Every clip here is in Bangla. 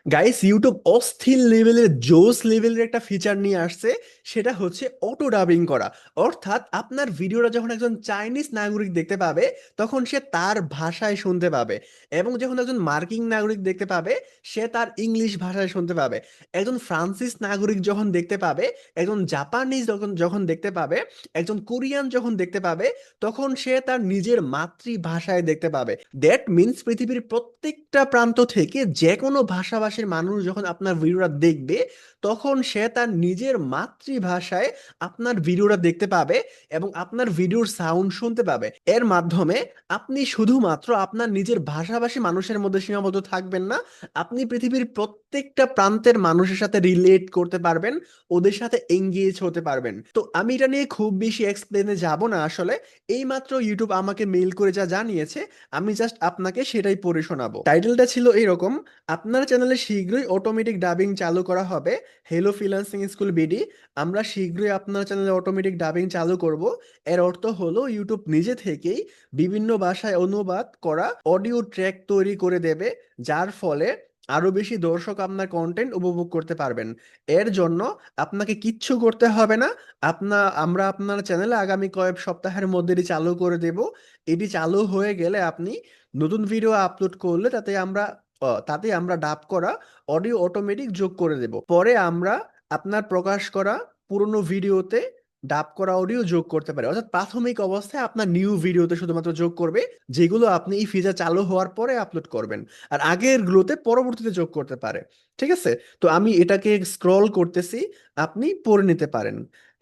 গাইস, ইউটিউব অস্থির লেভেলের জোস লেভেলের একটা ফিচার নিয়ে আসছে। সেটা হচ্ছে অটো ডাবিং করা। অর্থাৎ আপনার ভিডিওটা যখন একজন চাইনিজ নাগরিক দেখতে পাবে, তখন সে তার ভাষায় শুনতে পাবে। এবং যখন একজন মার্কিন নাগরিক দেখতে পাবে, সে তার ইংলিশ ভাষায় শুনতে পাবে। একজন ফ্রান্সিস নাগরিক যখন দেখতে পাবে, একজন জাপানিজ যখন যখন দেখতে পাবে, একজন কোরিয়ান যখন দেখতে পাবে, তখন সে তার নিজের মাতৃভাষায় দেখতে পাবে। দ্যাট মিন্স পৃথিবীর প্রত্যেকটা প্রান্ত থেকে যে কোনো ভাষাভাষীর মানুষ যখন আপনার ভিডিওটা দেখবে, তখন সে তার নিজের মাতৃভাষায় আপনার ভিডিওটা দেখতে পাবে এবং আপনার ভিডিওর সাউন্ড শুনতে পাবে। এর মাধ্যমে আপনি শুধুমাত্র আপনার নিজের ভাষাভাষী মানুষের মধ্যে সীমাবদ্ধ থাকবেন না, আপনি পৃথিবীর প্রত্যেকটা প্রান্তের মানুষের সাথে রিলেট করতে পারবেন, ওদের সাথে এঙ্গেজ হতে পারবেন। তো আমি এটা নিয়ে খুব বেশি এক্সপ্লেনে যাব না আসলে। এইমাত্র ইউটিউব আমাকে মেইল করে যা জানিয়েছে, আমি জাস্ট আপনাকে সেটাই পড়ে শোনাবো। টাইটেলটা ছিল এরকম: আপনার চ্যানেলে শীঘ্রই অটোমেটিক ডাবিং চালু করা হবে। হ্যালো ফ্রিল্যান্সিং স্কুল বিডি, আমরা শীঘ্রই আপনার চ্যানেলে অটোমেটিক ডাবিং চালু করব। এর অর্থ হলো ইউটিউব নিজে থেকেই বিভিন্ন ভাষায় অনুবাদ করা অডিও ট্র্যাক তৈরি করে দেবে, যার ফলে আরো বেশি দর্শক আপনার কন্টেন্ট উপভোগ করতে পারবেন। এর জন্য আপনাকে কিচ্ছু করতে হবে না। আমরা আপনার চ্যানেলে আগামী কয়েক সপ্তাহের মধ্যে এটি চালু করে দেব। এটি চালু হয়ে গেলে আপনি নতুন ভিডিও আপলোড করলে তাতে আমরা ডাব করা অডিও অটোমেটিক যোগ করে দেব। পরে আমরা আপনার প্রকাশ করা পুরনো ভিডিওতে ডাব করা অডিও যোগ করতে পারি। অর্থাৎ প্রাথমিক অবস্থায় আপনার নিউ ভিডিওতে শুধুমাত্র যোগ করবে, যেগুলো আপনি এই ফিচার চালু হওয়ার পরে আপলোড করবেন। আর আগের গুলোতে পরবর্তীতে যোগ করতে পারে। ঠিক আছে? তো আমি এটাকে স্ক্রল করতেছি, আপনি পড়ে নিতে পারেন।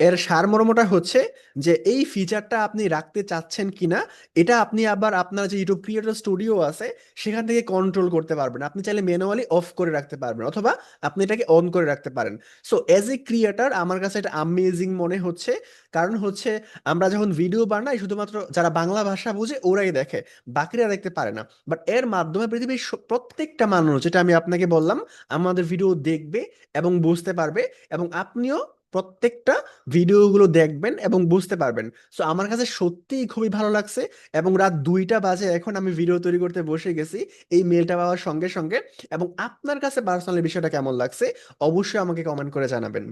এর সারমর্মটা হচ্ছে যে এই ফিচারটা আপনি রাখতে চাচ্ছেন কিনা, এটা আপনি আবার আপনার যে ইউটিউব ক্রিয়েটর স্টুডিও আছে সেখান থেকে কন্ট্রোল করতে পারবেন। আপনি চাইলে ম্যানুয়ালি অফ করে রাখতে পারবেন, অথবা আপনি এটাকে অন করে রাখতে পারেন। সো অ্যাজ এ ক্রিয়েটার আমার কাছে এটা আমেজিং মনে হচ্ছে। কারণ হচ্ছে, আমরা যখন ভিডিও বানাই শুধুমাত্র যারা বাংলা ভাষা বুঝে ওরাই দেখে, বাকিরা দেখতে পারে না। বাট এর মাধ্যমে পৃথিবীর প্রত্যেকটা মানুষ, যেটা আমি আপনাকে বললাম, আমাদের ভিডিও দেখবে এবং বুঝতে পারবে। এবং আপনিও প্রত্যেকটা ভিডিওগুলো দেখবেন এবং বুঝতে পারবেন। সো আমার কাছে সত্যিই খুবই ভালো লাগছে। এবং রাত 2টা বাজে এখন আমি ভিডিও তৈরি করতে বসে গেছি এই মেলটা পাওয়ার সঙ্গে সঙ্গে। এবং আপনার কাছে পার্সোনালি বিষয়টা কেমন লাগছে অবশ্যই আমাকে কমেন্ট করে জানাবেন।